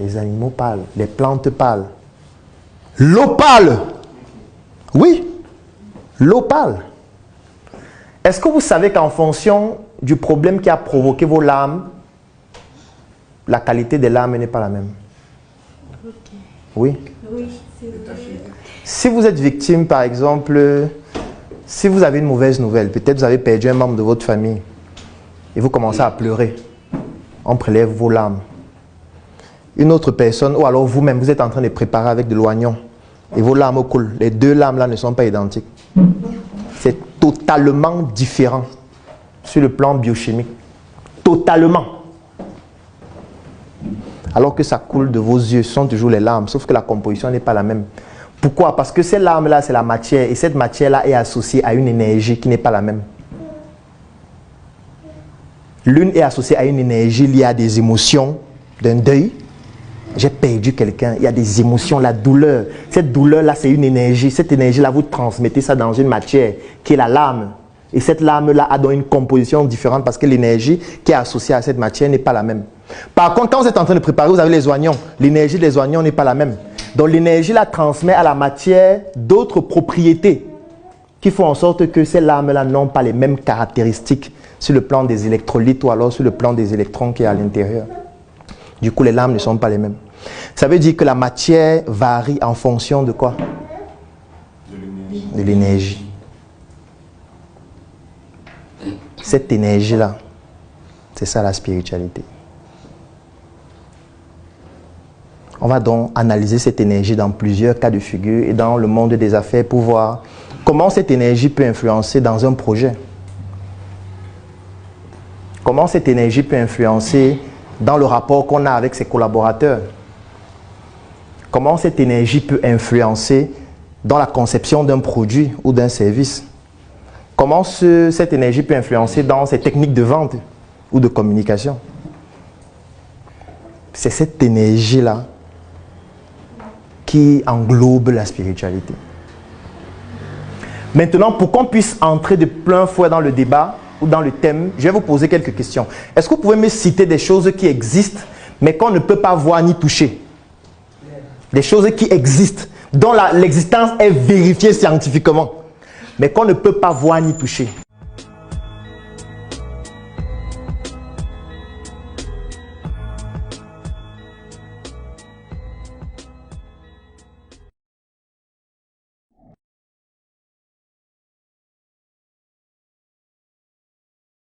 Les animaux parlent, les plantes parlent. L'eau parle. Oui, l'eau parle. Est-ce que vous savez qu'en fonction du problème qui a provoqué vos larmes, la qualité des larmes n'est pas la même? Okay. Oui. Oui, c'est vrai. Si vous êtes victime, par exemple, si vous avez une mauvaise nouvelle, peut-être vous avez perdu un membre de votre famille et vous commencez à pleurer, on prélève vos larmes. Une autre personne, ou alors vous-même, vous êtes en train de préparer avec de l'oignon et vos larmes coulent. Les deux larmes là ne sont pas identiques. C'est totalement différent sur le plan biochimique. Totalement. Alors que ça coule de vos yeux, ce sont toujours les larmes, sauf que la composition n'est pas la même. Pourquoi? Parce que ces larmes-là, c'est la matière, et cette matière-là est associée à une énergie qui n'est pas la même. L'une est associée à une énergie liée à des émotions, d'un deuil. J'ai perdu quelqu'un, il y a des émotions, la douleur. Cette douleur-là, c'est une énergie. Cette énergie-là, vous transmettez ça dans une matière qui est la larme. Et cette larme-là a donc une composition différente parce que l'énergie qui est associée à cette matière n'est pas la même. Par contre, quand vous êtes en train de préparer, vous avez les oignons. L'énergie des oignons n'est pas la même. Donc l'énergie la transmet à la matière d'autres propriétés qui font en sorte que ces larmes-là n'ont pas les mêmes caractéristiques sur le plan des électrolytes ou alors sur le plan des électrons qui est à l'intérieur. Du coup, les larmes ne sont pas les mêmes. Ça veut dire que la matière varie en fonction de quoi? De l'énergie. Cette énergie-là, c'est ça la spiritualité. On va donc analyser cette énergie dans plusieurs cas de figure et dans le monde des affaires pour voir comment cette énergie peut influencer dans un projet. Comment cette énergie peut influencer dans le rapport qu'on a avec ses collaborateurs. Comment cette énergie peut influencer dans la conception d'un produit ou d'un service. Comment cette énergie peut influencer dans ses techniques de vente ou de communication. C'est cette énergie-là qui englobe la spiritualité. Maintenant, pour qu'on puisse entrer de plein fouet dans le débat ou dans le thème, je vais vous poser quelques questions. Est-ce que vous pouvez me citer des choses qui existent, mais qu'on ne peut pas voir ni toucher? Des choses qui existent, dont l'existence est vérifiée scientifiquement, mais qu'on ne peut pas voir ni toucher.